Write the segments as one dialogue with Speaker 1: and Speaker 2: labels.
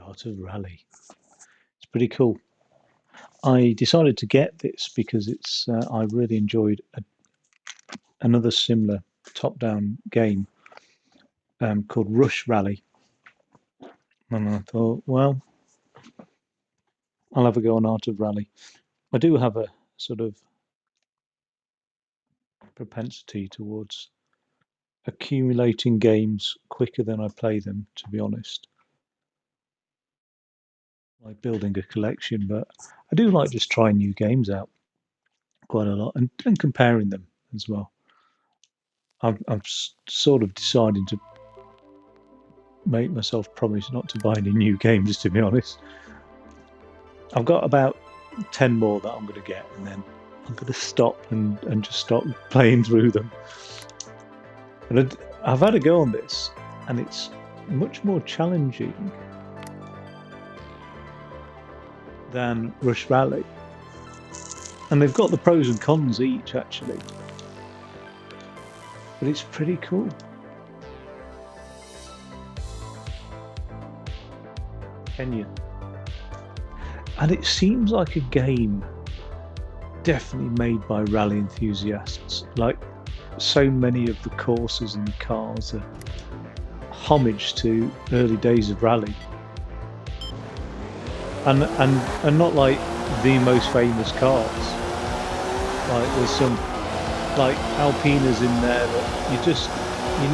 Speaker 1: Art of Rally. It's pretty cool. I decided to get this because I really enjoyed another similar top-down game called Rush Rally, and I thought, well, I'll have a go on Art of Rally. I do have a sort of propensity towards accumulating games quicker than I play them, to be honest. Like building a collection, but I do like just trying new games out quite a lot and comparing them as well. I'm sort of deciding to make myself promise not to buy any new games, to be honest. I've got about 10 more that I'm going to get, and then I'm going to stop and just stop playing through them. And I've had a go on this, and it's much more challenging than Rush Rally. And they've got the pros and cons each, actually. But it's pretty cool. Kenya. And it seems like a game definitely made by rally enthusiasts. Like, so many of the courses and the cars are homage to early days of rally. And not like the most famous cars. Like, there's some like Alpinas in there that you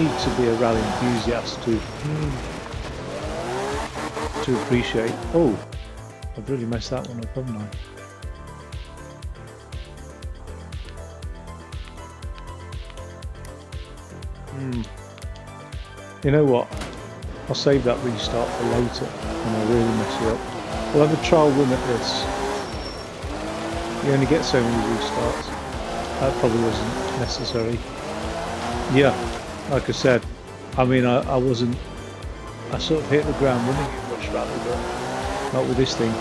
Speaker 1: need to be a rally enthusiast to appreciate. Oh, I've really messed that one up, haven't I? You know what? I'll save that restart for later when I really mess it up. We'll have a trial run at this. You only get so many restarts. That probably wasn't necessary. Yeah, like I said, I mean, I wasn't. I sort of hit the ground running in Rush Rally, but not with this thing.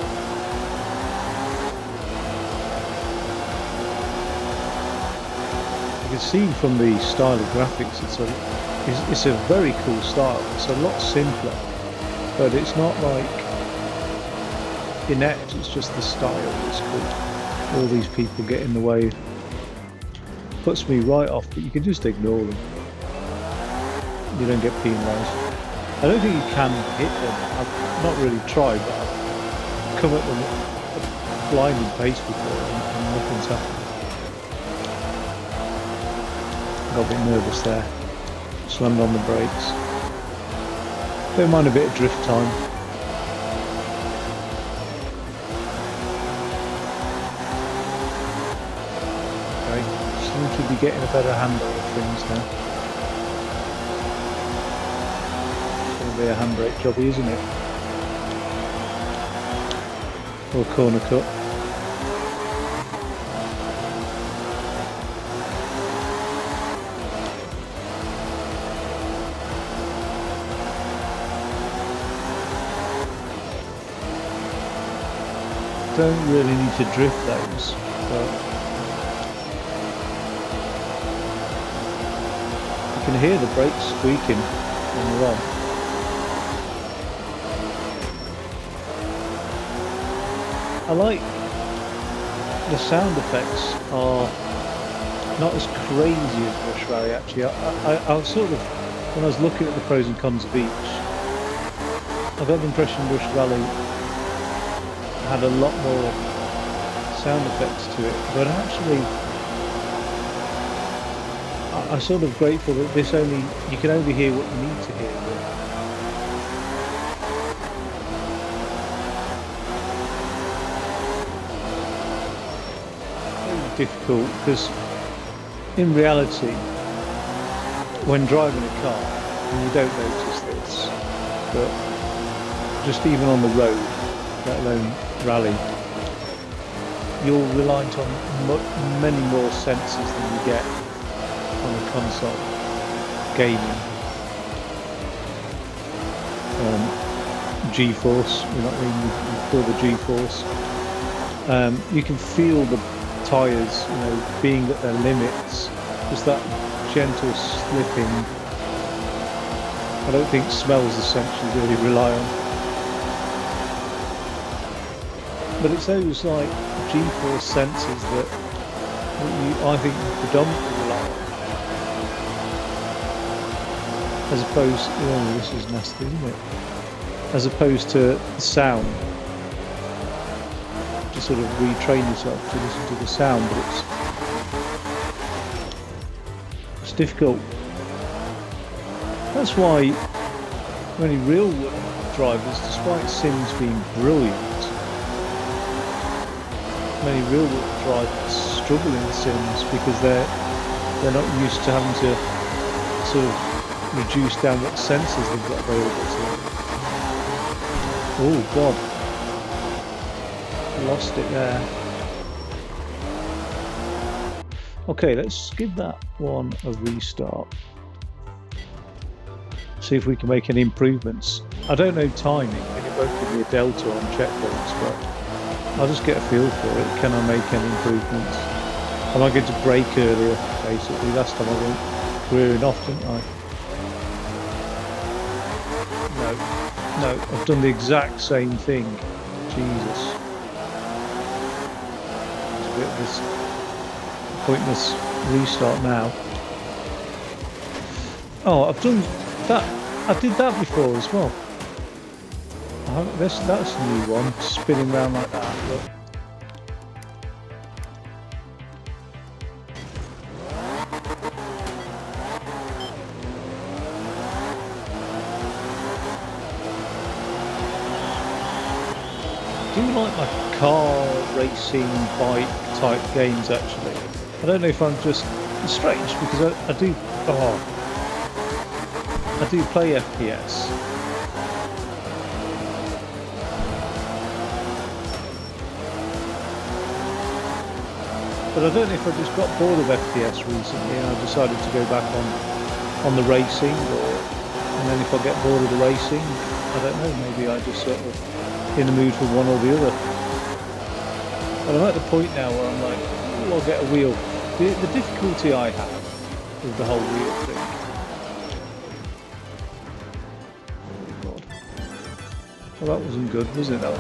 Speaker 1: You can see from the style of graphics, it's a very cool style. It's a lot simpler, but it's not like inept. It's just the style that's cool. All these people get in the way. Puts me right off, but you can just ignore them. You don't get penalised. I don't think you can hit them. I've not really tried, but I've come at them at a blinding pace before and nothing's happened. Got a bit nervous there. Slammed on the brakes. Don't mind a bit of drift time. Seem to be getting a better handle of things now. It's going to be a handbrake jobby, isn't it? Or corner cut. Don't really need to drift those, but you can hear the brakes squeaking when you're on. I like the sound effects are not as crazy as Rush Rally actually. I was sort of, when I was looking at the pros and cons of each, I got the impression Rush Rally had a lot more sound effects to it, but actually I'm sort of grateful that this you can only hear what you need to hear. Very difficult, because in reality, when driving a car, and you don't notice this, but just even on the road, let alone rally, you're reliant on many more sensors than you get on a console gaming. G-force, you know what I mean? You feel the G-force. You can feel the tyres, being at their limits. Just that gentle slipping. I don't think smells essentially really rely on. But it's those like G-force sensors that I think you predominantly rely on, as opposed. Oh, this is nasty, isn't it? As opposed to sound. To sort of retrain yourself to listen to the sound, but it's difficult. That's why many real-world drivers, despite Sims being brilliant, many real-world drivers struggle in Sims because they're not used to having to sort of reduce down what sensors they've got available to them. Oh God, lost it there. Okay, let's give that one a restart. See if we can make any improvements. I don't know timing, and it won't give me a delta on checkpoints, but I'll just get a feel for it. Can I make any improvements? Am I going to brake earlier, basically? Last time I went rearing off, didn't I? No, I've done the exact same thing. Jesus. It's a bit of this pointless restart now. Oh, I've done that. I did that before as well. That's a new one, spinning around like that. Look. I do like my car racing bike type games actually. I don't know if I'm just strange because I do. Oh. I do play FPS. But I don't know if I just got bored of FPS recently and I decided to go back on the racing, and then if I get bored of the racing, I don't know, maybe I just sort of in the mood for one or the other. But I'm at the point now where I'm like, oh, I'll get a wheel. The difficulty I have with the whole wheel thing. Well, that wasn't good, was it? I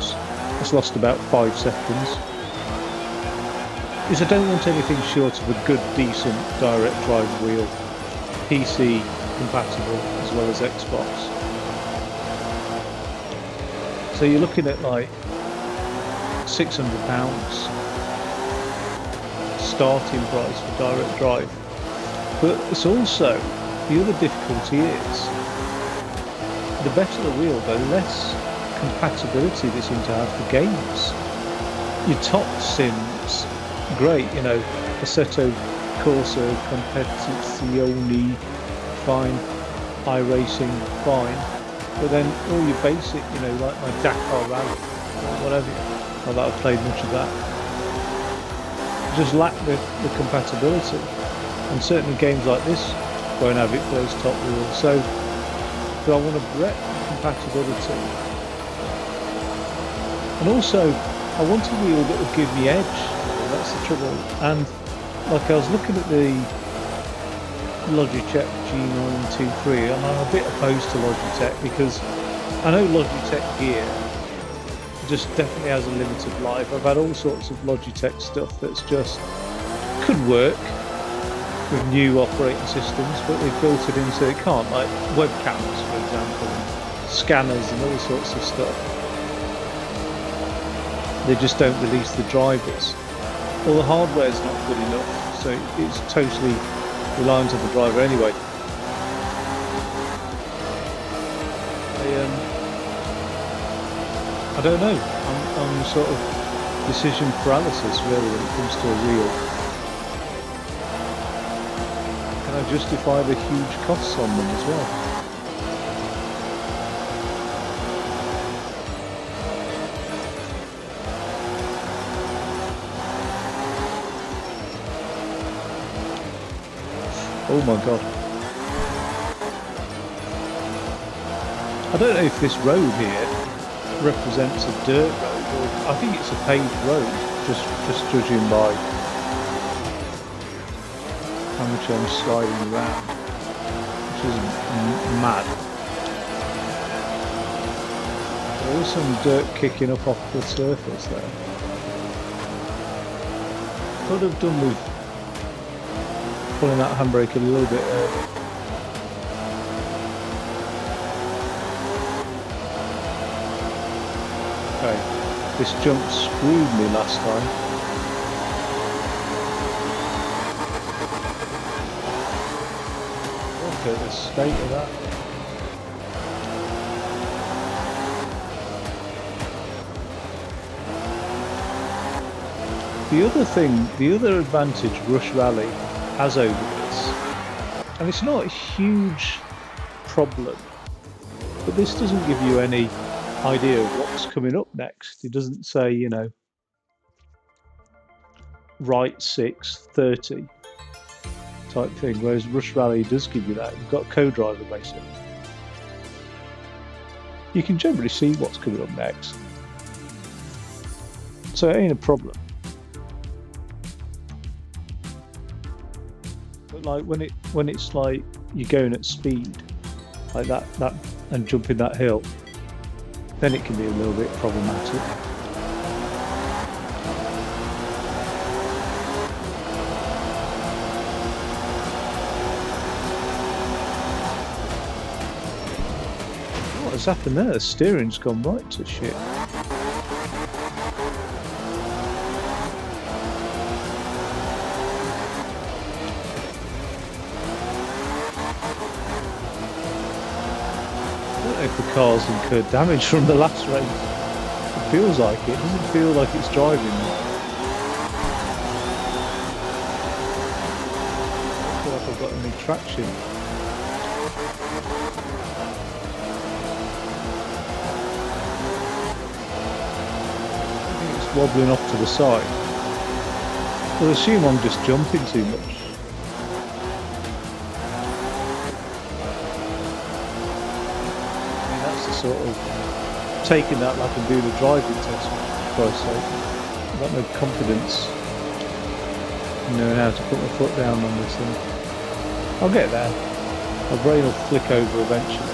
Speaker 1: just lost about 5 seconds. Because I don't want anything short of a good, decent direct drive wheel, PC compatible as well as Xbox. So you're looking at like £600 starting price for direct drive. But it's also, the other difficulty is, the better the wheel, the less compatibility they seem to have for games. Your top sims, great, you know, Assetto Corsa, Competizione, fine, iRacing, fine, but then all your basic, you know, like my Dakar Rally, or whatever, although I've played much of that, just lack the compatibility, and certainly games like this won't have it for those top wheels. So do I want to breadth compatibility? And also, I want a wheel that will give me edge. That's the trouble. And like I was looking at the Logitech G923, and I'm a bit opposed to Logitech because I know Logitech gear just definitely has a limited life. I've had all sorts of Logitech stuff that's just could work with new operating systems, but they've built it in so it can't, like webcams, for example, and scanners and all sorts of stuff. They just don't release the drivers. Well, the hardware's not good enough, so it's totally reliant on the driver anyway. I don't know. I'm sort of decision paralysis really when it comes to a wheel. Can I justify the huge costs on them as well? Oh my god. I don't know if this road here represents a dirt road, or I think it's a paved road, just judging by how much I'm sliding around, which is mad. There is some dirt kicking up off the surface there. Could have done with pulling that handbrake a little bit early. Okay, this jump screwed me last time. Look at the state of that. The other advantage Rush Rally has over this, and it's not a huge problem, but this doesn't give you any idea of what's coming up next. It doesn't say, you know, right 6, 30 type thing, whereas Rush Rally does give you that. You've got co-driver basically. You can generally see what's coming up next, so it ain't a problem. But like when it's like you're going at speed like that and jumping that hill, then it can be a little bit problematic. What has happened there? The steering's gone right to shit. If the car's incurred damage from the last race. It feels like it. Doesn't feel like it's driving. I feel like I've got any traction. I think it's wobbling off to the side. I assume I'm just jumping too much. Sort of taking that like I'm doing a driving test, for Christ's sake. I've got no confidence in knowing how to put my foot down on this thing. I'll get there. My brain will flick over eventually.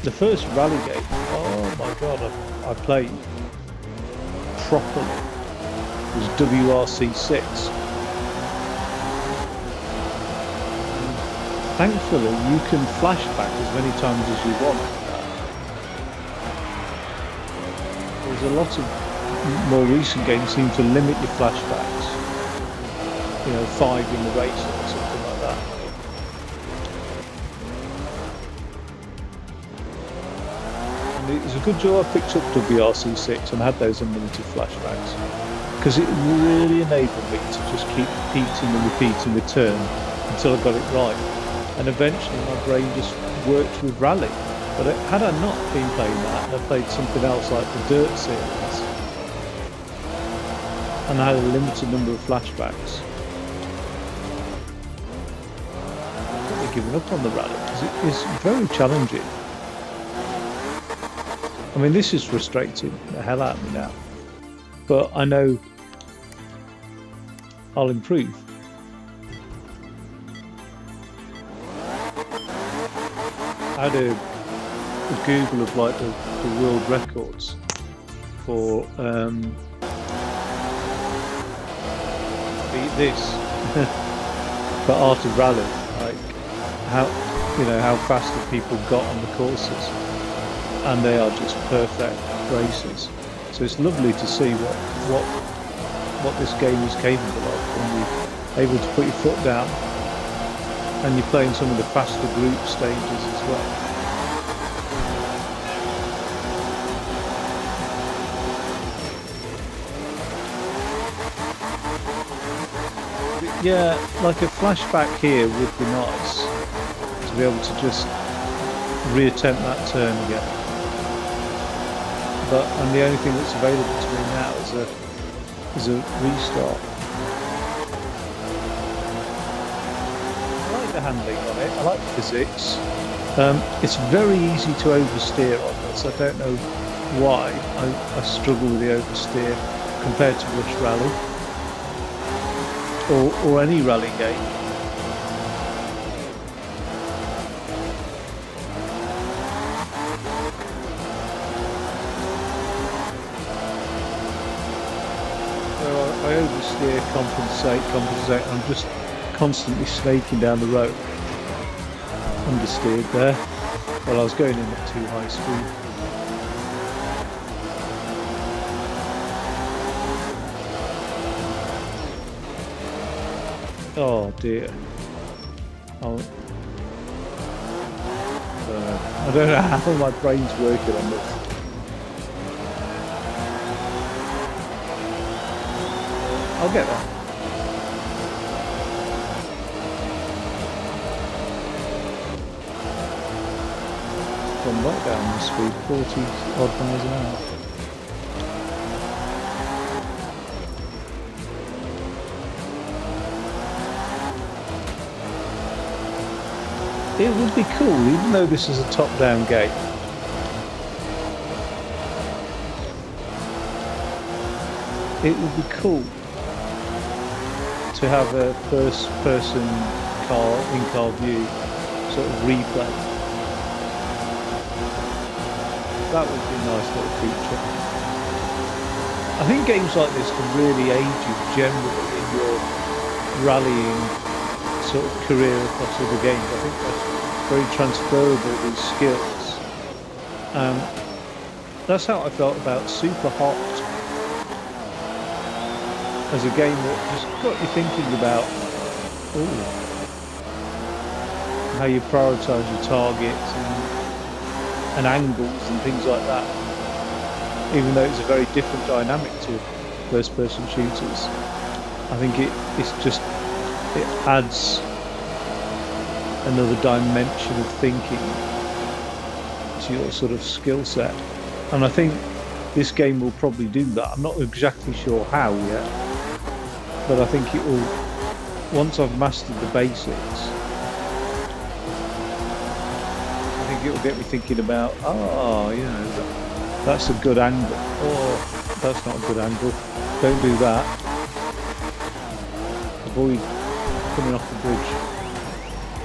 Speaker 1: The first rally game, oh my god, I played properly. It was WRC6. Thankfully, you can flashback as many times as you want. There's a lot of more recent games seem to limit your flashbacks. You know, 5 in the race or something like that. And it was a good job I picked up WRC6 and had those unlimited flashbacks, because it really enabled me to just keep repeating and repeating the turn until I got it right. And eventually my brain just worked with Rally. But had I not been playing that, and I played something else like the Dirt series, and I had a limited number of flashbacks, I've probably given up on the Rally, because it is very challenging. I mean, this is frustrating the hell out of me now, but I know I'll improve. I had a Google of like the world records for this for Art of Rally, like how fast have people got on the courses, and they are just perfect races. So it's lovely to see what this game is capable of when you're able to put your foot down. And you're playing some of the faster group stages as well. Yeah, like a flashback here would be nice, to be able to just reattempt that turn again. And the only thing that's available to me now is a restart. Handling on it, I like the physics. It's very easy to oversteer on this. I don't know why I struggle with the oversteer compared to Rush Rally or any rally game. steer, compensate. I'm just constantly snaking down the road. Understeered there. Well, I was going in at too high speed. Oh dear. I don't know how my brain's working on this. I'll get there. Gone right down the speed, 40 odd miles an hour. It would be cool, even though this is a top-down game. It would be cool to have a first-person in-car view sort of replay. That would be a nice little feature. I think games like this can really aid you generally in your rallying sort of career across other games. I think that's very transferable, these skills. That's how I felt about Super Hot as a game that just got you thinking about how you prioritise your targets and angles and things like that. Even though it's a very different dynamic to first-person shooters, I think it adds another dimension of thinking to your sort of skill set, and I think this game will probably do that. I'm not exactly sure how yet, but I think it will. Once I've mastered the basics, I think it will get me thinking about, that's a good angle. Oh, that's not a good angle. Don't do that. Avoid coming off the bridge.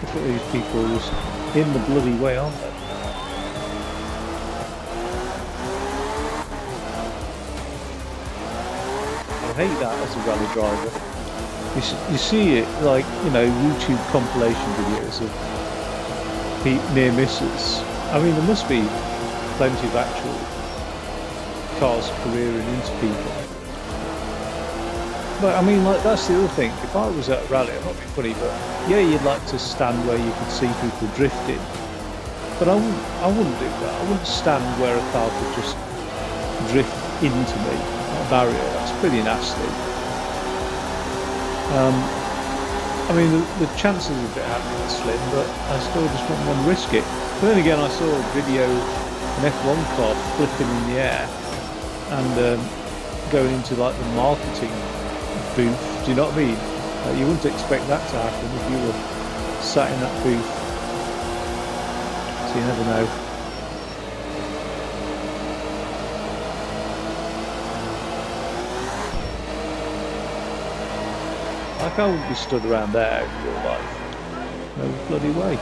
Speaker 1: Look at these people just in the bloody way, aren't they? I hate that as a rally driver. You see it like, YouTube compilation videos of near misses. I mean, there must be plenty of actual cars careering into people. But I mean, like, that's the other thing. If I was at a rally, I'm not being funny, but yeah, you'd like to stand where you could see people drifting. But I wouldn't do that. I wouldn't stand where a car could just drift into me, a barrier. That's pretty nasty. I mean, the chances of it happening are slim, but I still just wouldn't want to risk it. But then again, I saw a video, an F1 car flipping in the air and going into like the marketing booth. Do you know what I mean? You wouldn't expect that to happen if you were sat in that booth. So you never know. Like, I wouldn't be stood around there in real life. No bloody way.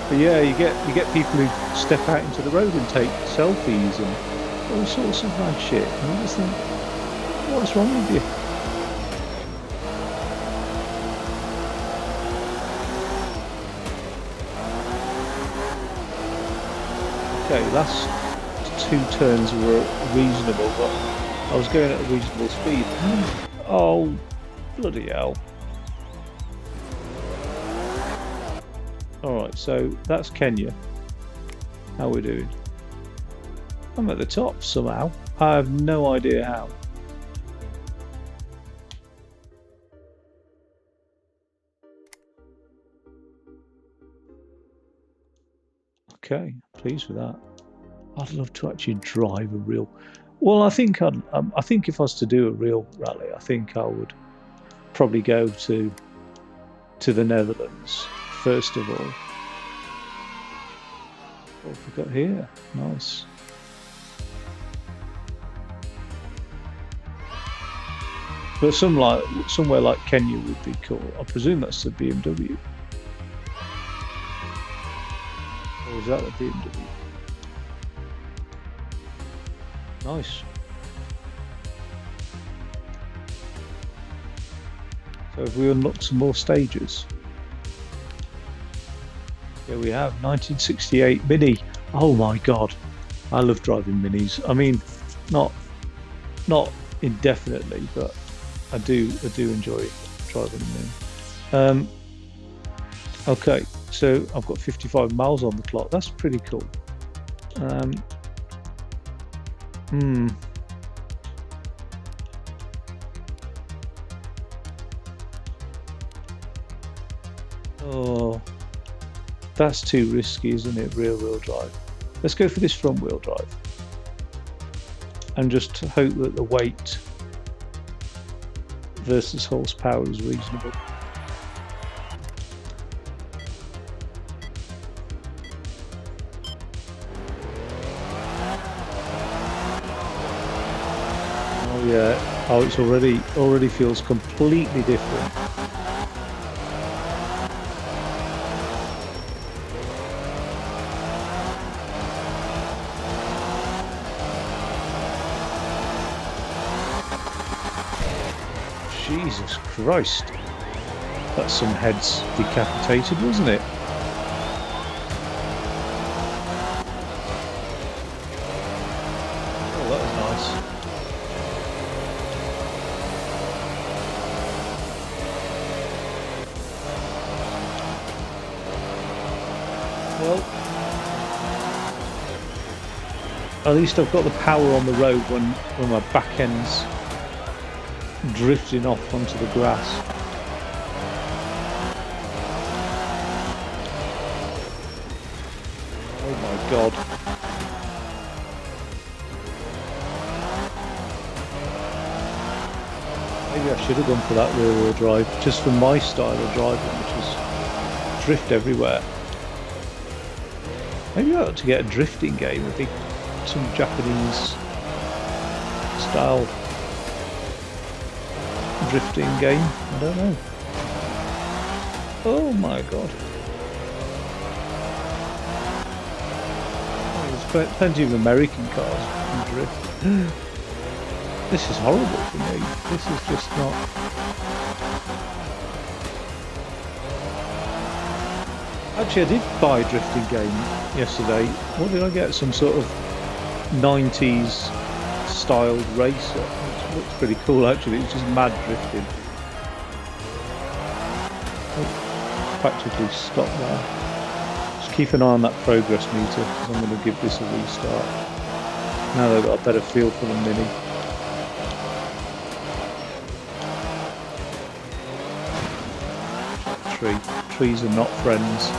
Speaker 1: But yeah, you get people who step out into the road and take selfies and all sorts of bad shit. And you just think, what's wrong with you? Okay, last two turns were reasonable, but I was going at a reasonable speed. Oh, bloody hell. Alright, so that's Kenya. How are we doing? I'm at the top somehow. I have no idea how. Okay, pleased with that. I'd love to actually drive a real. Well, I think if I was to do a real rally, I think I would probably go to the Netherlands first of all. What have we got here? Nice. But somewhere like Kenya would be cool. I presume that's the BMW. is that a BMW? Nice. So have we unlocked some more stages? Yeah, we have. 1968 Mini. Oh my god, I love driving Minis. I mean, not indefinitely, but I do enjoy driving them. Okay, so I've got 55 miles on the clock. That's pretty cool. Oh, that's too risky, isn't it? Rear-wheel drive. Let's go for this front-wheel drive, and just hope that the weight versus horsepower is reasonable. Oh yeah. Oh, it's already feels completely different. Jesus Christ. That's some heads decapitated, wasn't it? Oh, that was nice. Well, at least I've got the power on the road when my back end's drifting off onto the grass. Oh my god. Maybe I should have gone for that rear-wheel drive, just for my style of driving, which is drift everywhere. Maybe I ought to get a drifting game, I think some Japanese style drifting game. I don't know. Oh my god. Oh, there's plenty of American cars that can drift. This is horrible for me. This is just not... Actually, I did buy a drifting game yesterday. What did I get? Some sort of 90s styled racer. Looks pretty cool actually, it's just mad drifting. Oh, practically stop there. Just keep an eye on that progress meter because I'm going to give this a restart. Now that I've got a better feel for the Mini. Trees are not friends.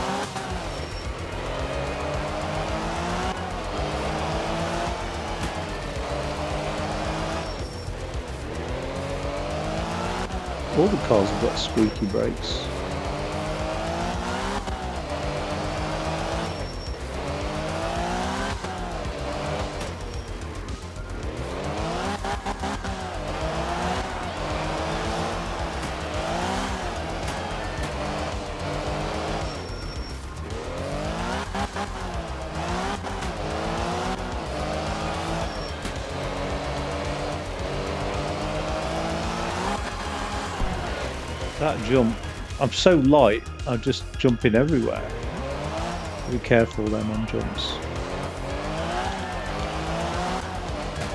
Speaker 1: All the cars have got squeaky brakes. That jump, I'm so light, I'm just jumping everywhere. Be careful then on jumps.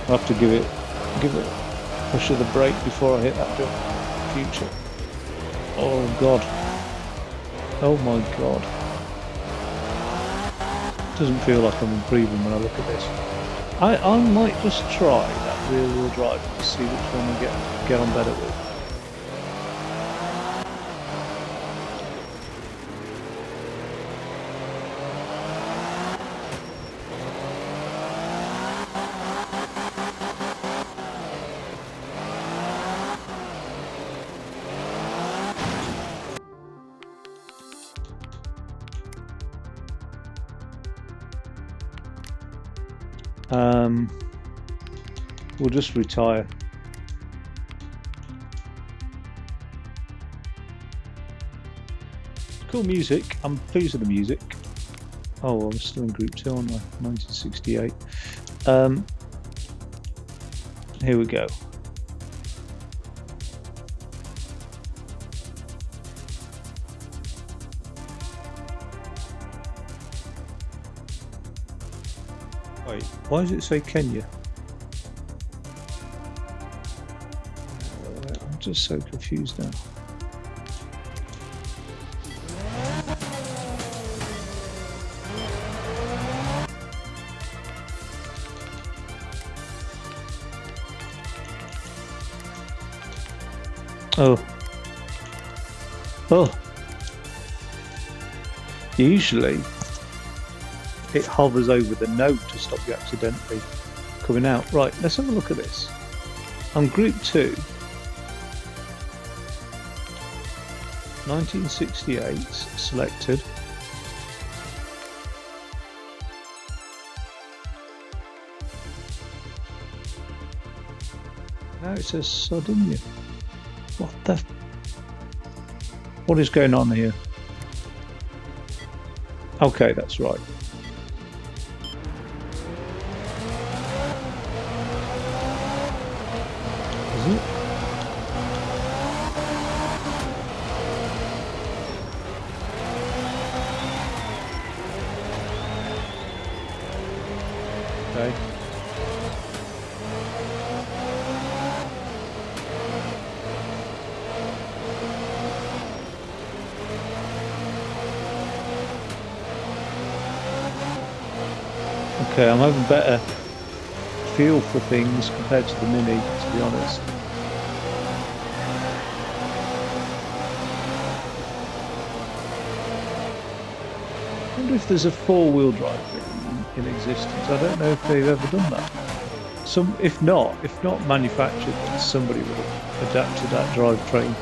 Speaker 1: I'll have to give it a push of the brake before I hit that jump in the future. Oh god. Oh my god. Doesn't feel like I'm improving when I look at this. I might just try that rear wheel drive to see which one I get on better with. We'll just retire. Cool music. I'm pleased with the music. Oh, I was still in Group 2, aren't I? 1968. Here we go. Wait, why does it say Kenya? I'm just so confused now. Oh. Oh. Usually it hovers over the node to stop you accidentally coming out. Right, let's have a look at this. I'm Group 2. 1968 selected. Now it says Sardinia. What is going on here? Okay, that's right. Is it? Okay. Okay, I'm having better feel for things compared to the Mini, to be honest. I wonder if there's a four-wheel drive in existence. I don't know if they've ever done that. If not manufactured, then somebody would have adapted that drivetrain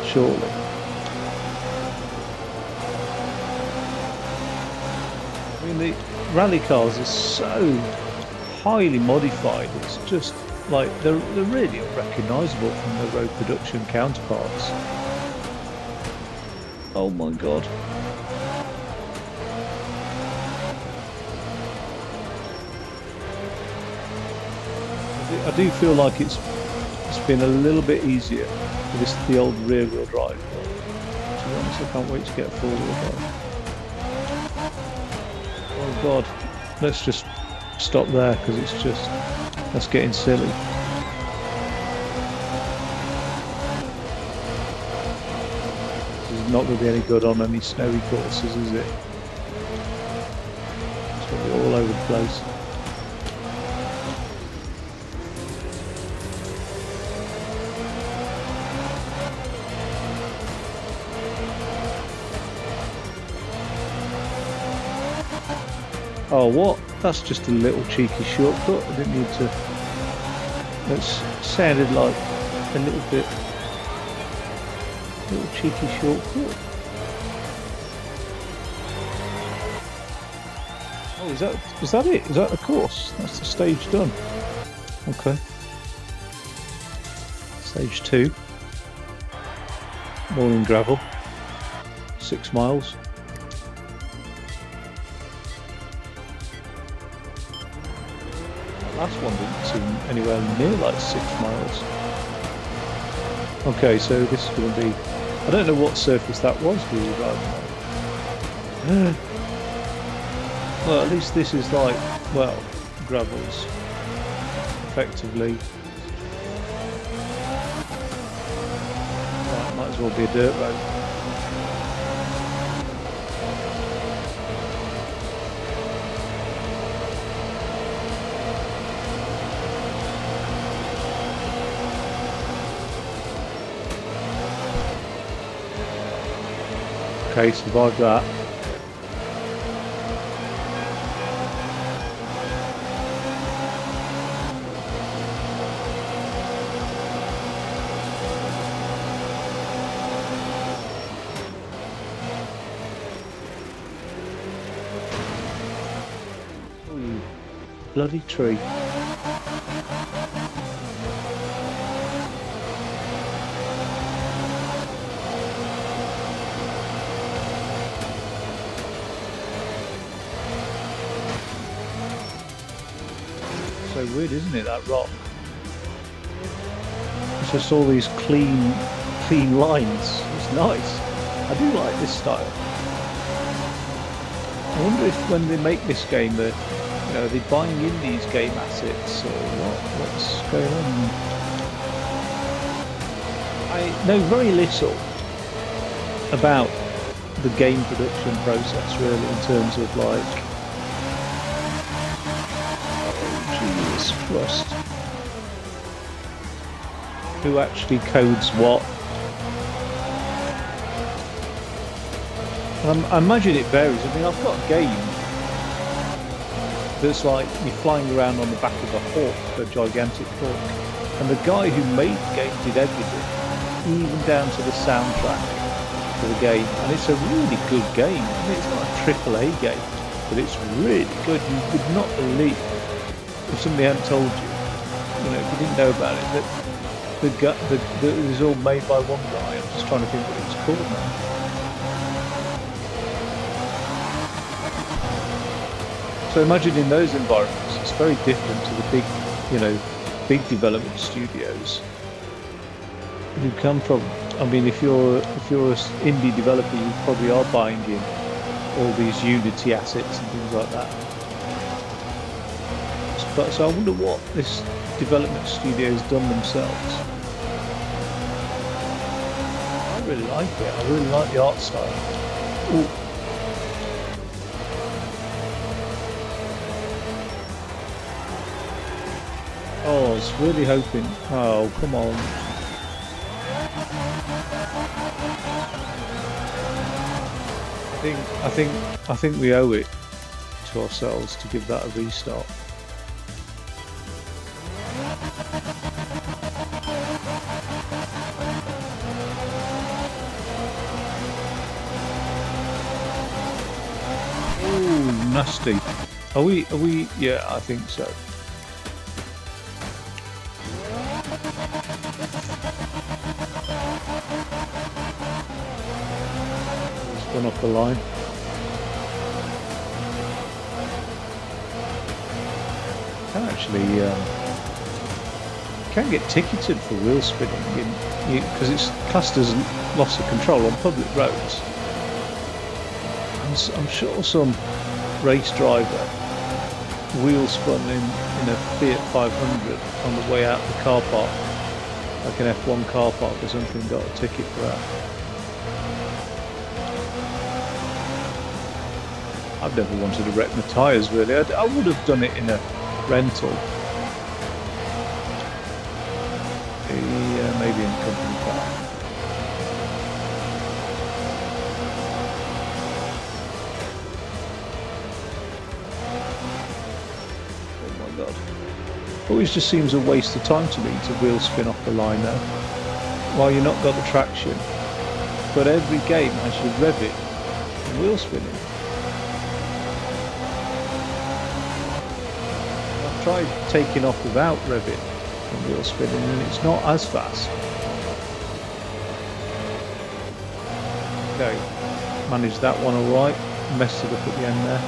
Speaker 1: shortly. I mean, the rally cars are so highly modified. It's just like they're really unrecognisable from their road production counterparts. Oh my god. I do feel like it's been a little bit easier with the old rear wheel drive. But to be honest, I can't wait to get a four wheel drive. Oh god. Let's just stop there because that's getting silly. This is not going to be any good on any snowy courses, is it? It's going to be all over the place. Oh, what? That's just a little cheeky shortcut. I didn't need to. That sounded like a little cheeky shortcut. Oh, is that it? Is that the course? That's the stage done. Okay. Stage 2. Morning gravel. 6 miles. Last one didn't seem anywhere near like 6 miles. Okay, so this is going to be... I don't know what surface that was we were driving on. Well, at least this is like, well, gravels. Effectively. Right, might as well be a dirt road. Okay, survived that. Ooh, bloody tree. so weird, isn't it, that rock? It's just all these clean lines. It's nice. I do like this style. I wonder if when they make this game, they're buying in these game assets or what's going on. I know very little about the game production process, really, in terms of like, Jesus Christ, who actually codes what. I imagine it varies. I mean, I've got a game that's like you're flying around on the back of a hawk, a gigantic hawk, and the guy who made the game did everything, even down to the soundtrack for the game, and it's a really good game. I mean, it's not a AAA game, but it's really good. You would not believe, if somebody hadn't told you, if you didn't know about it, that it was all made by one guy. I'm just trying to think what it was called now. So imagine in those environments, it's very different to the big development studios who come from. I mean, if you're an indie developer, you probably are buying in all these Unity assets and things like that. But so I wonder what this development studio has done themselves. I really like it. I really like the art style. Ooh. Oh, I was really hoping. Oh, come on. I think we owe it to ourselves to give that a restart. Ooh, nasty. Are we? Yeah, I think so. Gone off the line. Can get ticketed for wheel spinning because it's classed as loss of control on public roads. I'm sure some race driver wheel spun in a Fiat 500 on the way out the car park, like an F1 car park or something, got a ticket for that. I've never wanted to wreck my tyres, really. I would have done it in a rental. Maybe in a company car. Oh my god. Always just seems a waste of time to me to wheel spin off the line now, while you've not got the traction. But every game has your Revit and wheel spinning. I've tried taking off without Revit and wheel spinning and it's not as fast. Okay, managed that one alright, messed it up at the end there.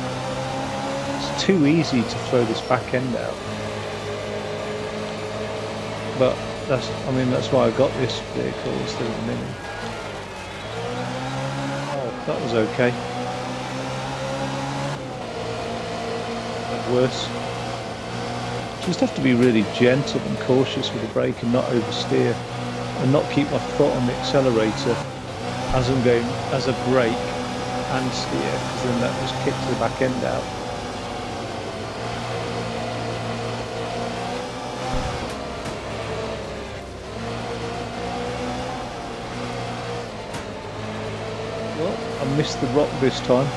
Speaker 1: It's too easy to throw this back end out. But that's why I got this vehicle instead of the Mini. Oh, that was okay. Worse. Just have to be really gentle and cautious with the brake and not oversteer, and not keep my foot on the accelerator as I'm going as a brake and steer, because then that just kicks the back end out. Well, I missed the rock this time.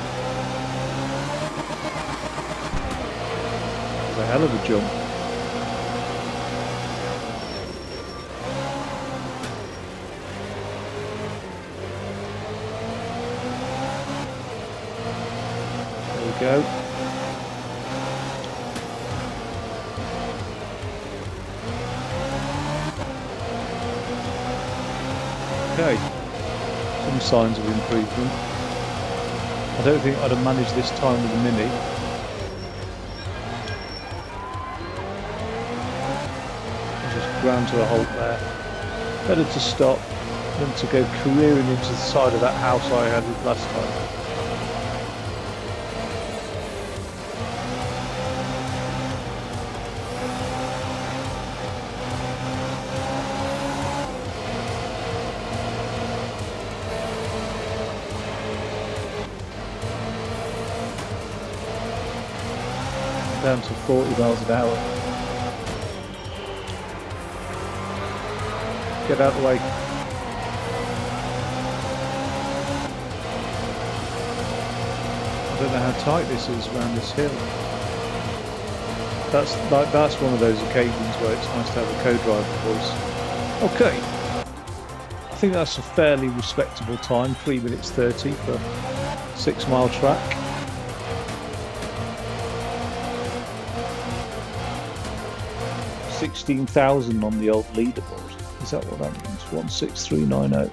Speaker 1: That was a hell of a jump. Go. Okay, some signs of improvement. I don't think I'd have managed this time with the Mini. ground to a halt there. Better to stop than to go careering into the side of that house I had last time. Down to 40 miles an hour. Get out of the way. I don't know how tight this is around this hill. That's one of those occasions where it's nice to have a co-driver voice. Okay. I think that's a fairly respectable time, 3 minutes 30 for a 6 mile track. 16,000 on the old leaderboard. Is that what that means? 16390.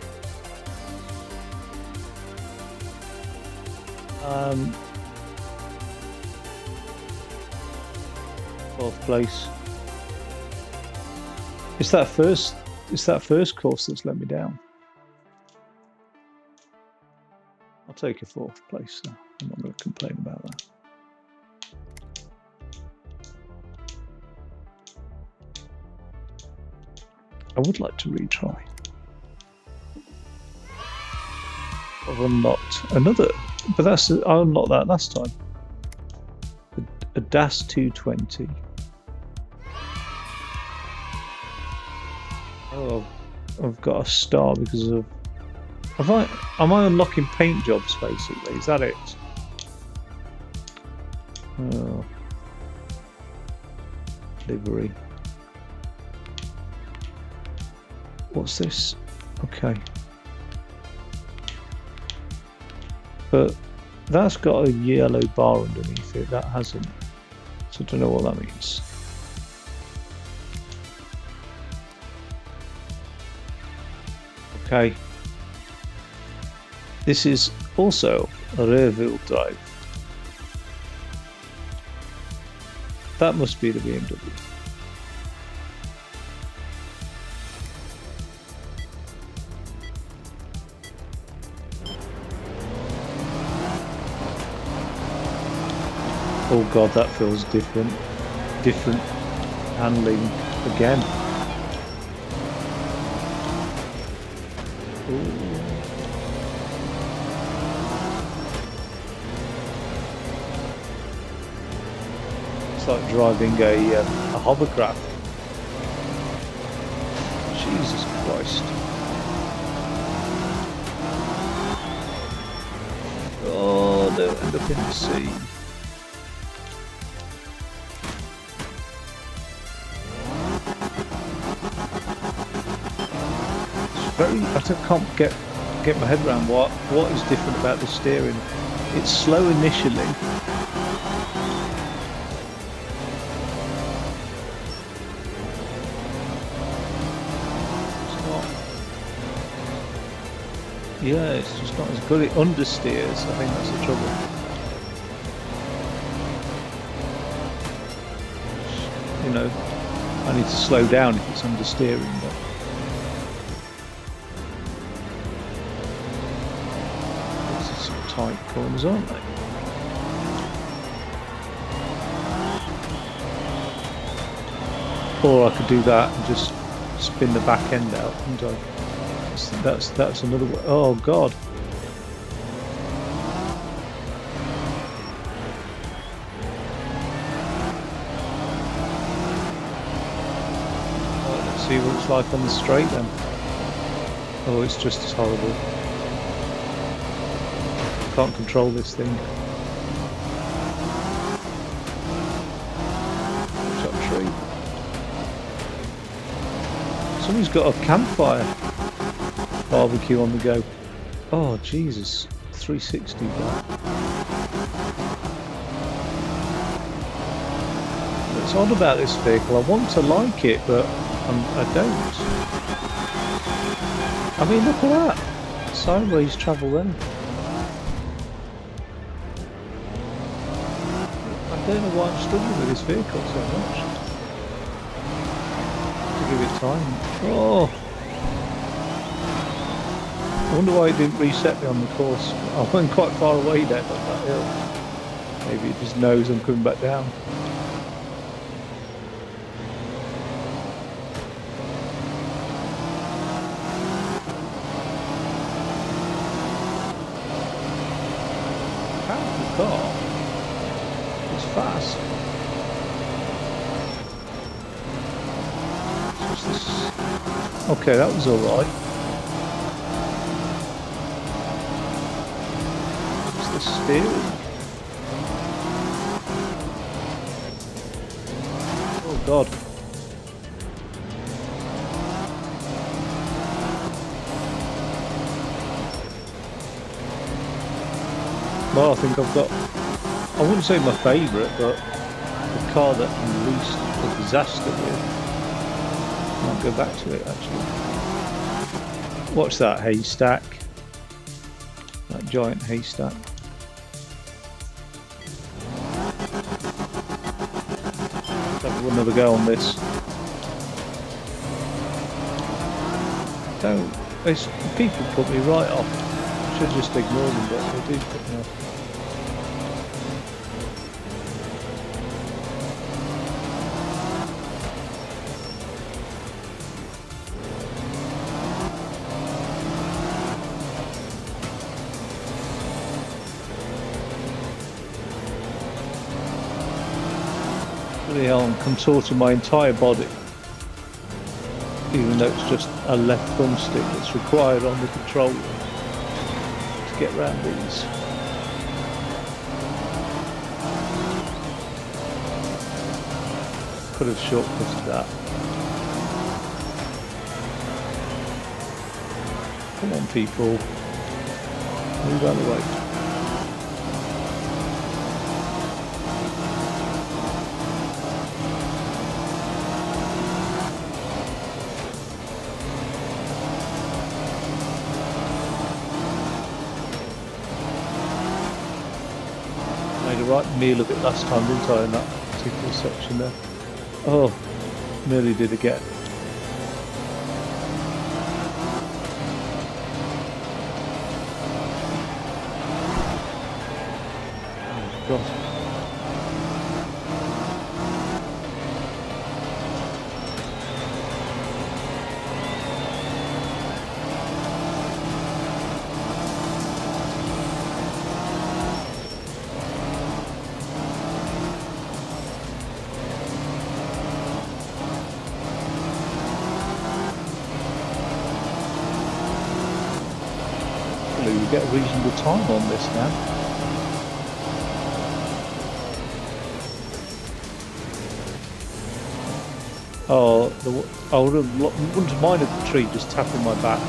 Speaker 1: 12th place. It's that first course that's let me down. I'll take a 4th place, so I'm not going to complain about that. I would like to retry. I've unlocked another, but I unlocked that last time. A DAS 220. Oh, I've got a star because of. Am I unlocking paint jobs basically? Is that it? Oh. Livery. What's this? Okay. But that's got a yellow bar underneath it. That hasn't. So I don't know what that means. Okay. This is also a rear-wheel drive. That must be the BMW. Oh god, that feels different. Different handling again. Ooh. It's like driving a hovercraft. Jesus Christ. Oh, they'll end up in the sea. I can't get my head around what is different about the steering. It's slow initially. It's not. Yeah, it's just not as good. It understeers. I think that's the trouble. You know, I need to slow down if it's understeering. But tight corners, aren't they? Or I could do that and just spin the back end out, couldn't I? That's another way. Oh god. Right, let's see what it's like on the straight then. Oh, it's just as horrible. Can't control this thing. Watch that tree. Somebody's got a campfire barbecue on the go. Oh Jesus, 360 there. What's odd about this vehicle, I want to like it, but I don't. I mean, look at that. Sideways travel then. I don't know why I'm struggling with this vehicle so much. To give it time. Oh! I wonder why it didn't reset me on the course. I went quite far away then on that hill. Maybe it just knows I'm coming back down. Powerful car. It's fast. It's just this. Okay, that was alright. It's the steering. Oh God. Well, I think I've got, I wouldn't say my favourite, but the car that I'm least a disaster with. I might go back to it actually. Watch that haystack. That giant haystack. Let's have another go on this. Don't, people put me right off. I should just ignore them, but they do put me off. I'm contorting my entire body, even though it's just a left thumbstick that's required on the controller to get around these. Could have shortcutted that. Come on, people, move out of the way. Right meal of it last time, didn't I, in that particular section there? Oh, nearly did again. Oh God. We get a reasonable time on this now. Oh, I wouldn't have minded the tree just tapping my back.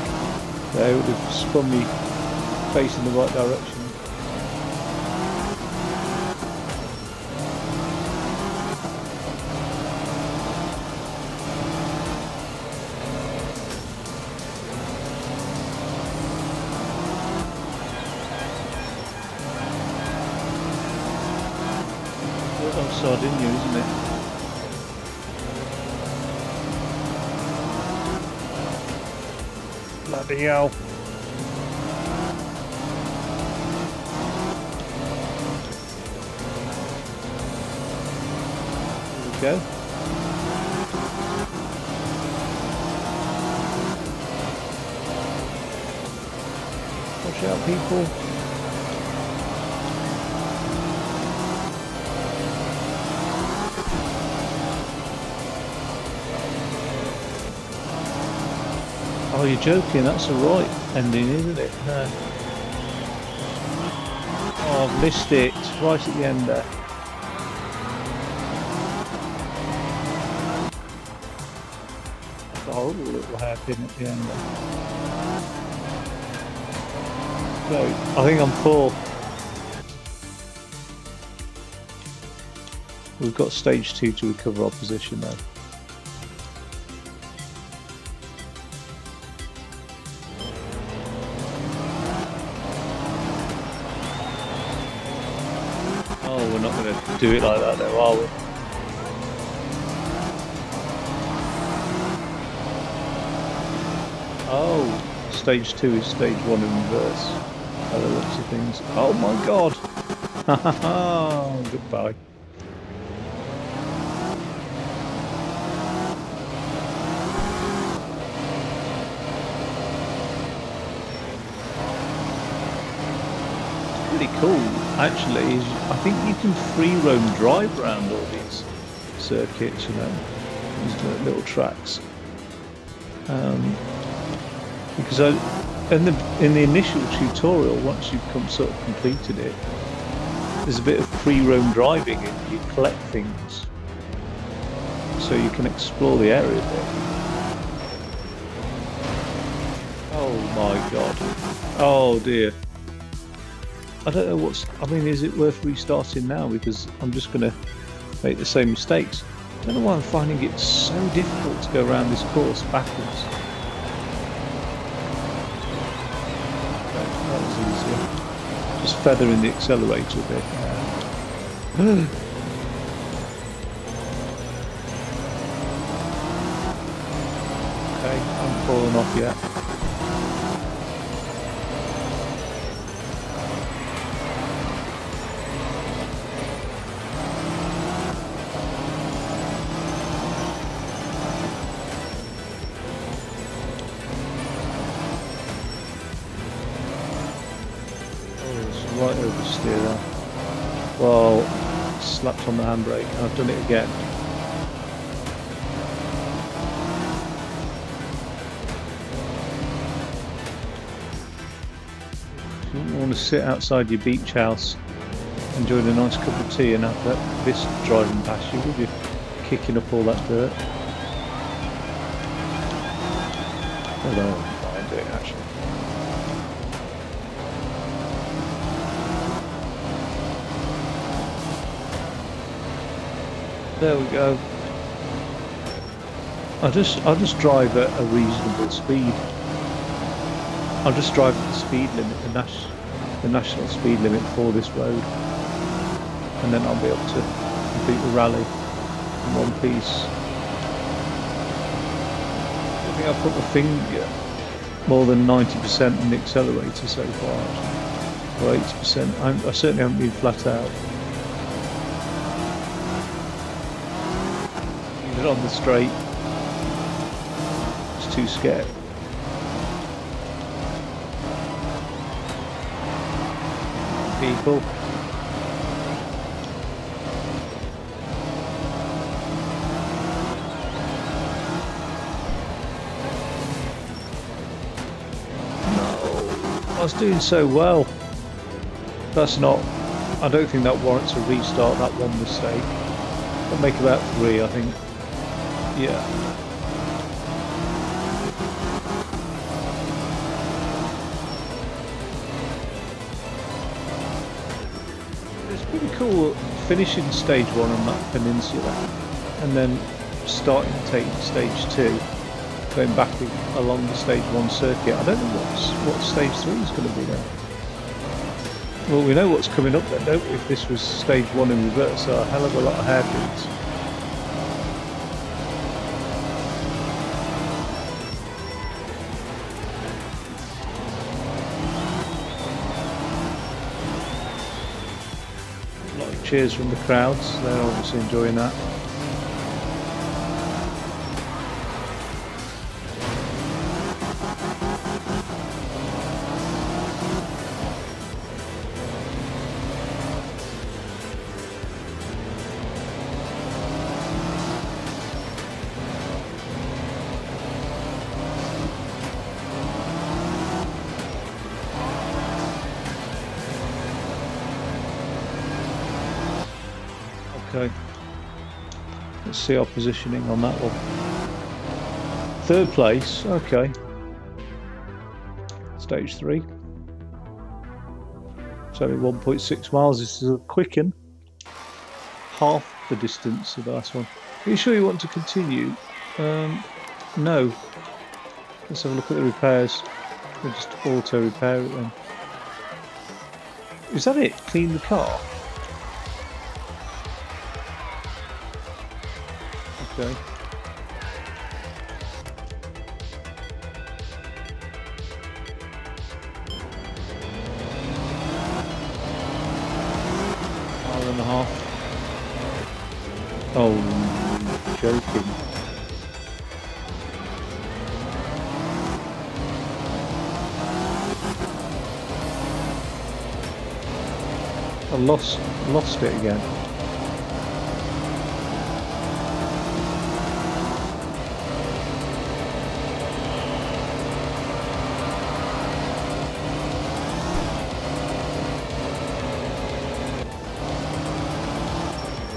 Speaker 1: They would have spun me facing the right direction. Sardinia, isn't it? Bloody hell. There we go. Watch out, people. Oh, you're joking, that's a right ending, isn't it? No. Oh, I've missed it, right at the end there. That's a horrible little hairpin at the end there. So, I think I'm fourth. We've got stage 2 to recover our position though. Oh, we're not going to do it like that though, are we? Oh, stage 2 is stage 1 in reverse. By the looks of things. Oh my god! Ha ha ha! Goodbye. Pretty cool, actually. Is I think you can free roam drive around all these circuits, you know, these little tracks. Because in the initial tutorial, once you've sort of completed it, there's a bit of free roam driving, and you collect things, so you can explore the area a bit. Oh my god! Oh dear! I don't know I mean, is it worth restarting now? Because I'm just going to make the same mistakes. I don't know why I'm finding it so difficult to go around this course backwards. That was easier. Just feathering the accelerator a bit. Okay, I'm falling off yet. Right oversteer there. Well, slapped on the handbrake. I've done it again. You don't want to sit outside your beach house enjoying a nice cup of tea and have this driving past you, would you? Kicking up all that dirt. I don't mind it actually. There we go. I'll just drive at a reasonable speed. I'll just drive at the speed limit, the national speed limit for this road, and then I'll be able to complete the rally in one piece. I think I've put my finger more than 90% on the accelerator so far, or 80%. I certainly haven't been flat out. On the straight, it's too scared. People. No, I was doing so well. That's not. I don't think that warrants a restart. That one mistake. I'll make about 3, I think. Yeah. It's pretty cool finishing stage 1 on that peninsula and then starting to take stage 2, going back along the stage 1 circuit. I don't know what stage 3 is going to be now. Well, we know what's coming up then, don't we? If this was stage 1 in reverse, so a hell of a lot of hairpins. Cheers from the crowds, they're obviously enjoying that. Okay, let's see our positioning on that one. 3rd place, okay. Stage 3. It's only 1.6 miles, this is a quicken. Half the distance of the last one. Are you sure you want to continue? No. Let's have a look at the repairs. We'll just auto repair it then. Is that it? Clean the car? Okay. Oh, joking. I lost it again.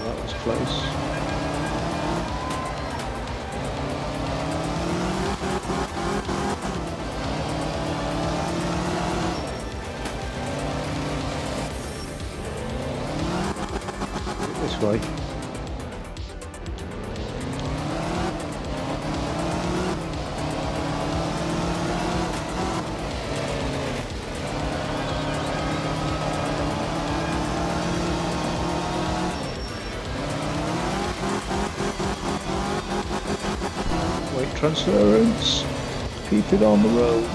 Speaker 1: That was close. This way. Wait, transference. Keep it on the road.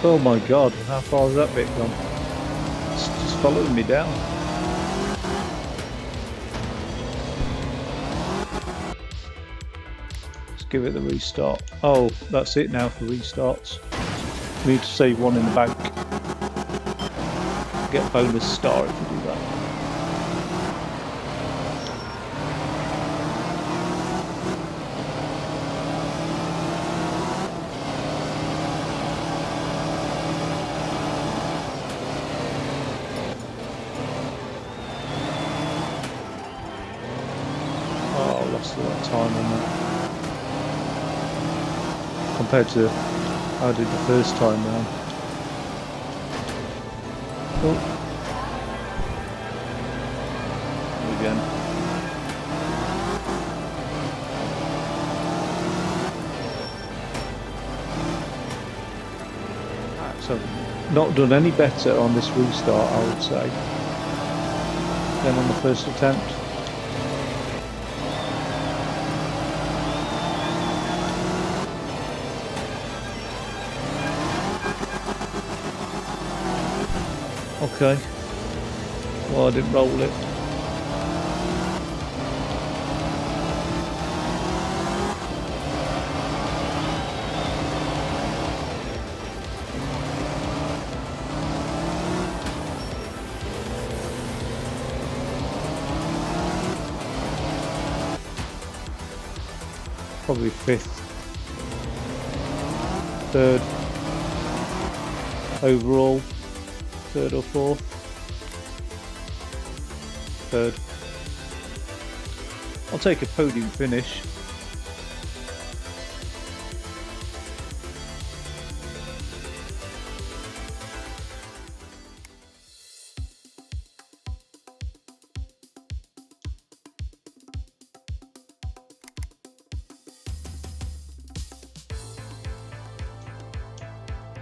Speaker 1: Oh my god, how far has that bit gone? It's just following me down. Let's give it the restart. Oh, that's it now for restarts. Need to save one in the bank. Get a bonus star if you do that. Lost a lot of time on that compared to how I did the first time round. Oh, again. So, not done any better on this restart, I would say, than on the first attempt. Okay. Well, I didn't roll it. Probably fifth. Third. Overall. Third or fourth? Third. I'll take a podium finish.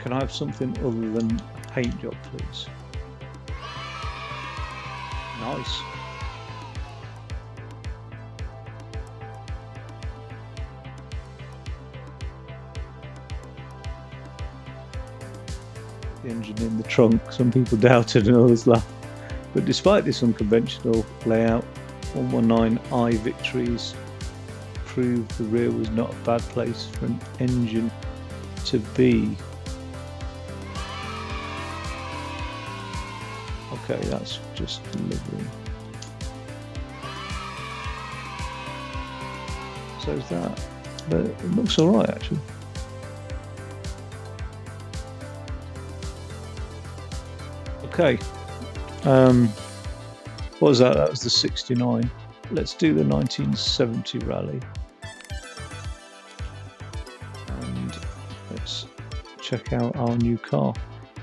Speaker 1: Can I have something other than a paint job, please? Nice. The engine in the trunk, some people doubted and others laughed. But despite this unconventional layout, 119i Victories proved the rear was not a bad place for an engine to be. Okay, that's just delivering. So is that. But it looks alright actually. Okay. What was that? That was the 69. Let's do the 1970 rally. And let's check out our new car.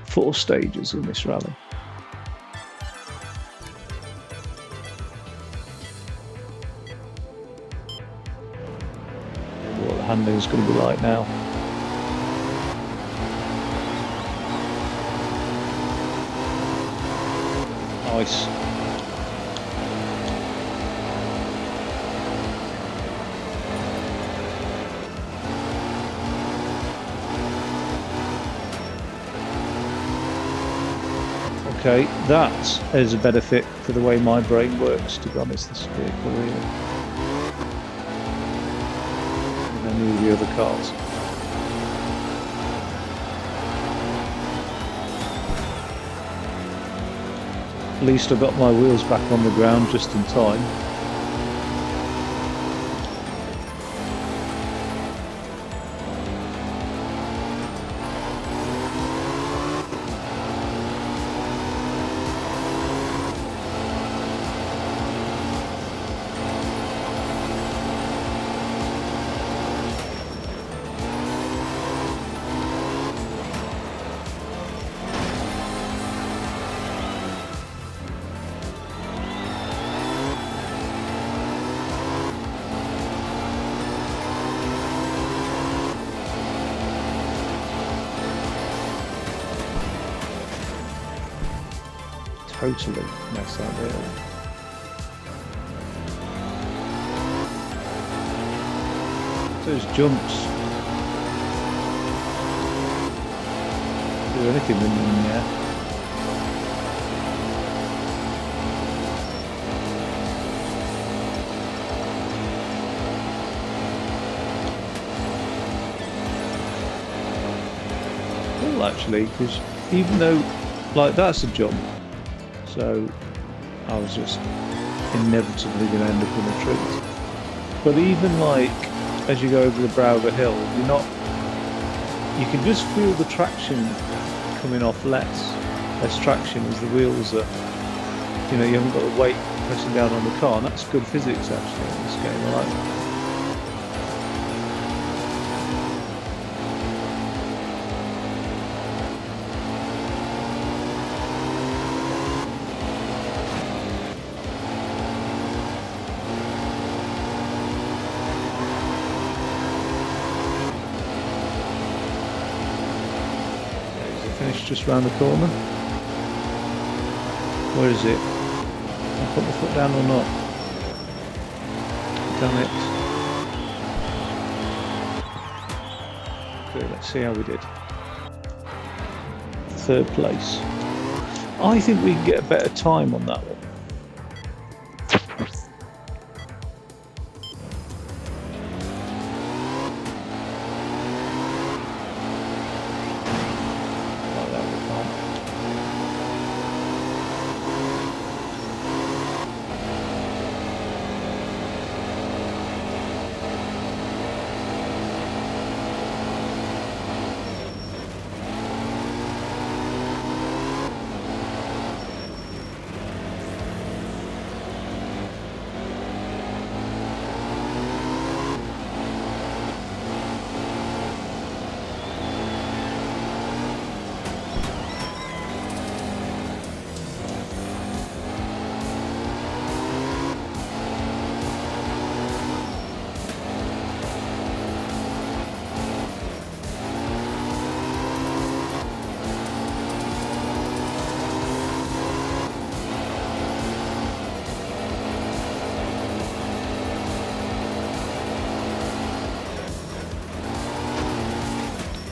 Speaker 1: 4 stages in this rally. What the handling's going to be like now. Nice. Okay, that is a better fit for the way my brain works, to be honest, this vehicle here, than any of the other cars. At least I got my wheels back on the ground just in time. Totally mess that wheel. Those jumps do anything when you're in the air. Well, actually, because even though, like, that's a jump. So I was just inevitably going to end up in a tree. But even like as you go over the brow of a hill, you can just feel the traction coming off less traction as the wheels are, you haven't got the weight pressing down on the car, and that's good physics actually in this game. I like that. Just round the corner. Where is it? Can I put my foot down or not? Damn it. Okay, let's see how we did. 3rd place. I think we can get a better time on that one.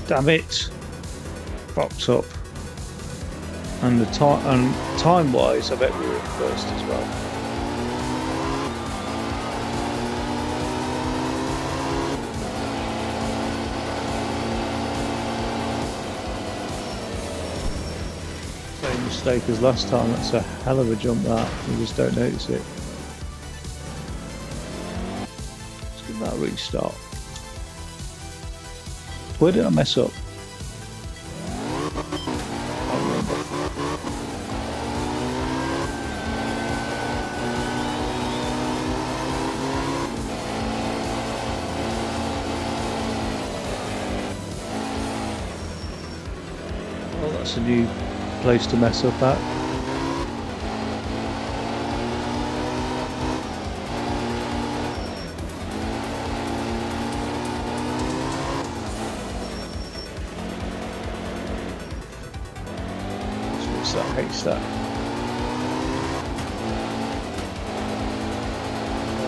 Speaker 1: Damn it! Box up. And the time-wise, I bet we were first as well. Same mistake as last time. That's a hell of a jump. That you just don't notice it. Let's give that a restart. Where did I mess up? I don't remember. Well, that's a new place to mess up at. That haystack.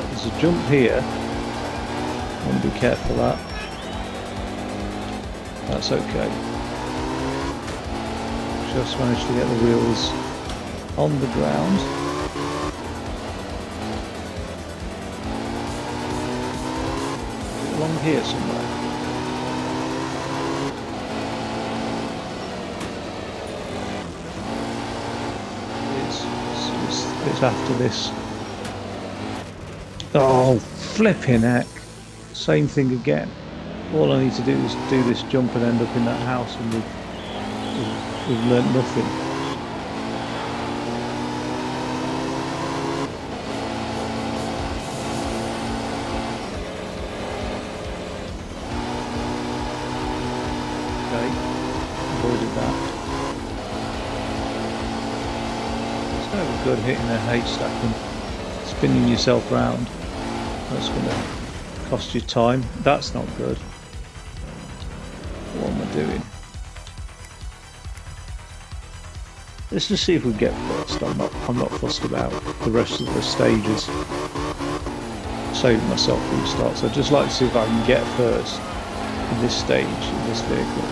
Speaker 1: There's a jump here. I want to be careful of that. That's okay. Just managed to get the wheels on the ground. Is it along here somewhere? It's after this. Oh, flipping heck. Same thing again. All I need to do is do this jump and end up in that house, and we've learnt nothing. Okay, avoided that. It's never good hitting a haystack and spinning yourself round. That's going to cost you time. That's not good. What am I doing? Let's just see if we get first. I'm not fussed about the rest of the stages. Saving myself from the start. So I'd just like to see if I can get first in this stage, in this vehicle.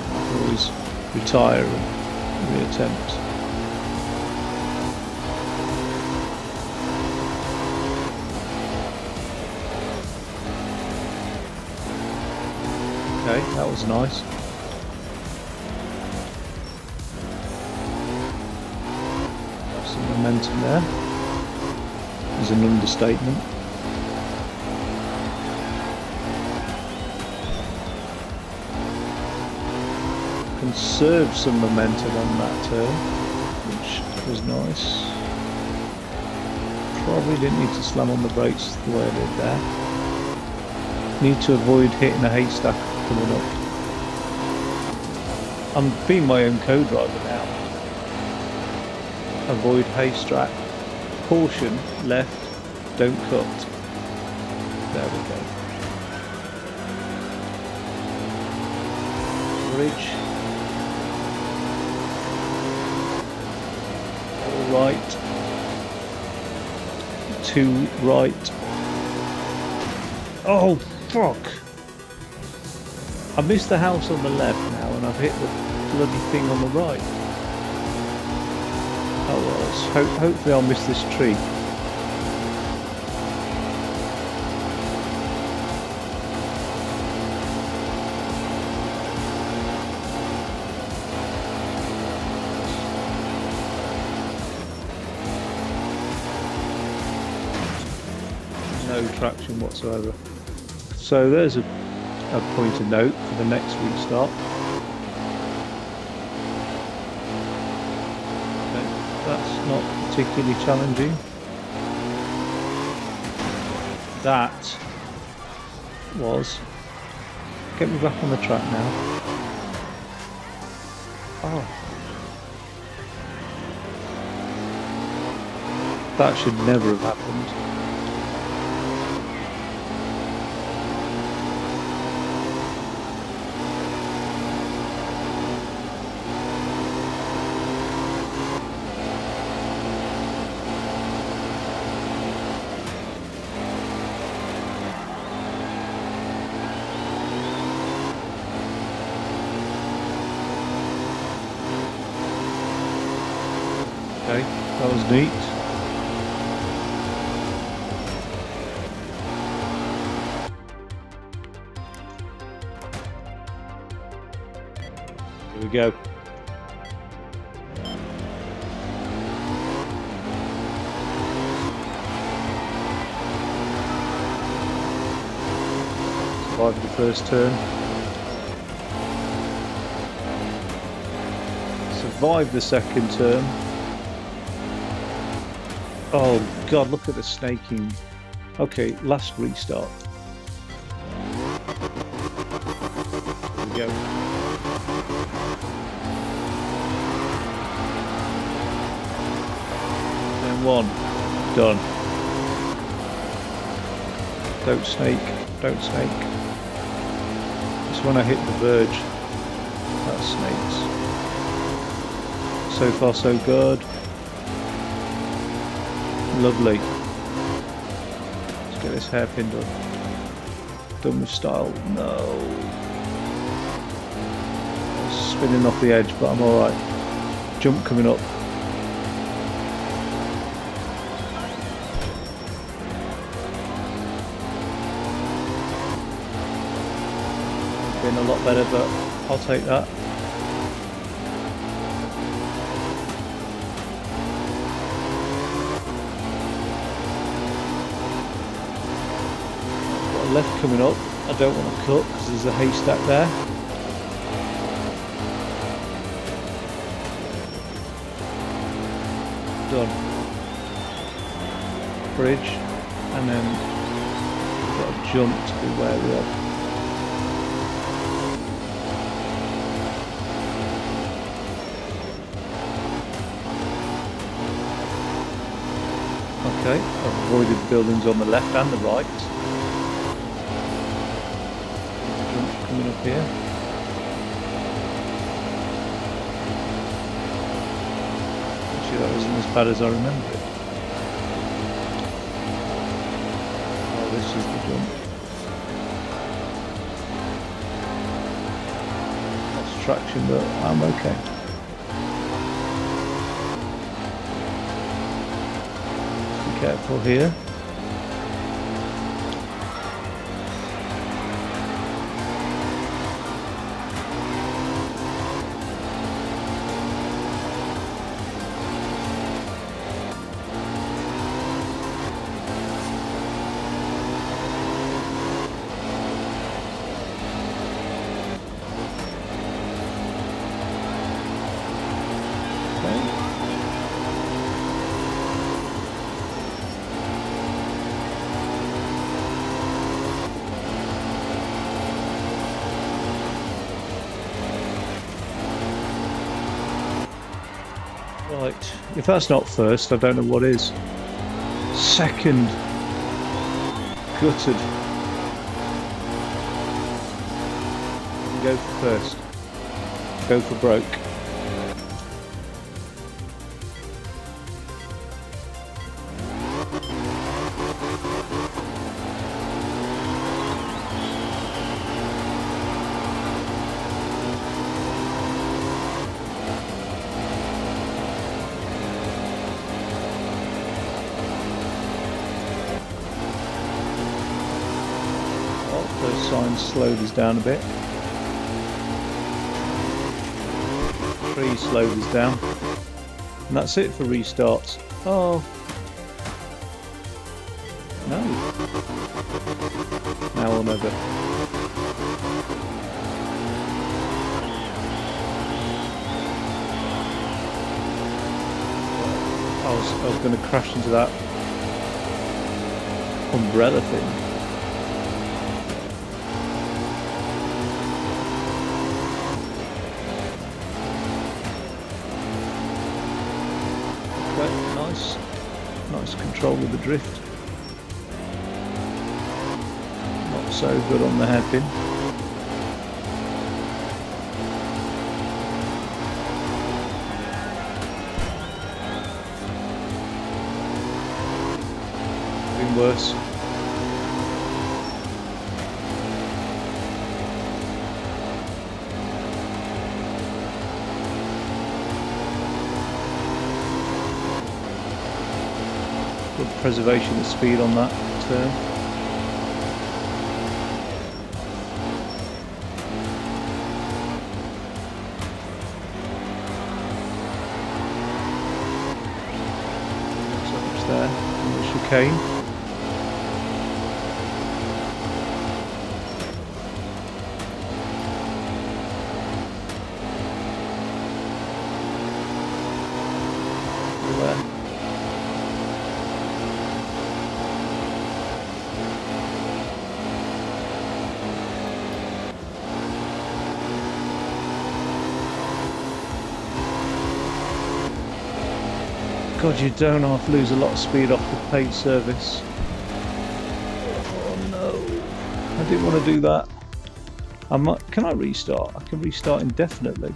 Speaker 1: I can always retire and reattempt. Okay, that was nice. Some momentum there. Is an understatement. Conserved some momentum on that turn, which was nice. Probably didn't need to slam on the brakes the way I did there. Need to avoid hitting a haystack coming up. I'm being my own co-driver now. Avoid haystack. Caution, left, don't cut. There we go. Bridge. All right. To right. Oh, fuck. I missed the house on the left now, and I've hit the bloody thing on the right. Oh well, hopefully I'll miss this tree. No traction whatsoever. So there's a point of note for the next restart. That's not particularly challenging. That was... Get me back on the track now. Oh. That should never have happened. Okay, that was neat. Here we go. Survived the first turn. Survived the second turn. Oh god, look at the snaking. Okay, last restart. Here we go. Then one. Done. Don't snake. Don't snake. Just when I hit the verge. That snakes. So far so good. Lovely. Let's get this hairpin done. Done with style. No. Spinning off the edge, but I'm alright. jump coming up. Been a lot better, but I'll take that. Got a left coming up. I don't want to cut because there's a haystack there. Done. Bridge, and then we've got to jump to be wary of. Okay, I've avoided the buildings on the left and the right. Jump coming up here. Actually, that wasn't as bad as I remember it. Oh, this is the jump. Lost traction, but I'm okay. Careful here. Right, if that's not first, I don't know what is. Second. Gutted. Go for first. Go for broke. Those signs slowed us down a bit. Tree slowed us down. And that's it for restarts. Oh. No. Now or never. I was going to crash into that umbrella thing. Nice control with the drift. Not so good on the hairpin. Been worse. Good preservation of speed on that turn. So much there on the chicane. There. God, you don't have to lose a lot of speed off the paid service. Oh no, I didn't want to do that. Can I restart? I can restart indefinitely.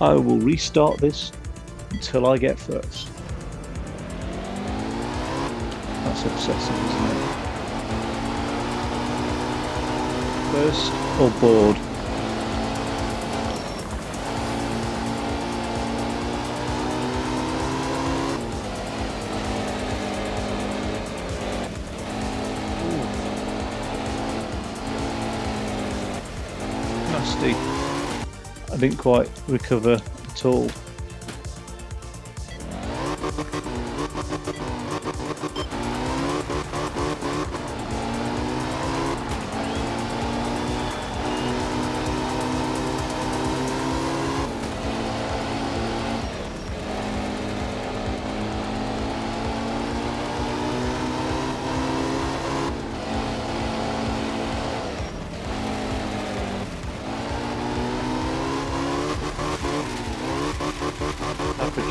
Speaker 1: I will restart this until I get first. That's obsessive, isn't it? First or board? 60. I didn't quite recover at all.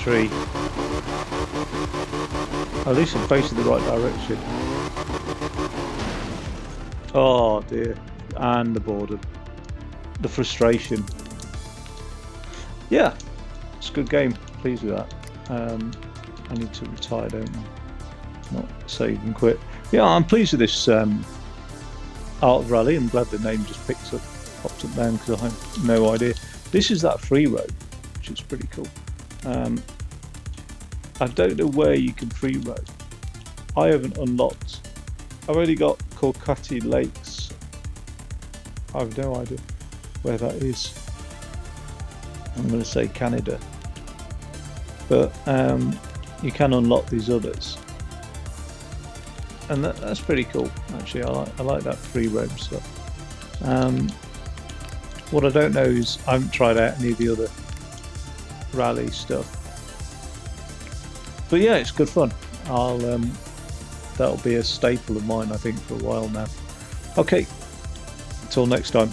Speaker 1: Tree. At least I'm facing the right direction. Oh dear. And the boredom. The frustration. Yeah, it's a good game. Pleased with that. I need to retire, don't I? Not save and quit. Yeah, I'm pleased with this Art of Rally. I'm glad the name just popped up then, because I have no idea. This is that free roam, which is pretty cool. I don't know where you can free roam. I haven't unlocked. I've only got Corcati Lakes. I have no idea where that is. I'm going to say Canada. But you can unlock these others. And that's pretty cool, actually. I like that free roam stuff. What I don't know is I haven't tried out any of the other rally stuff. But yeah, it's good fun. That'll be a staple of mine, I think, for a while now. Okay, until next time.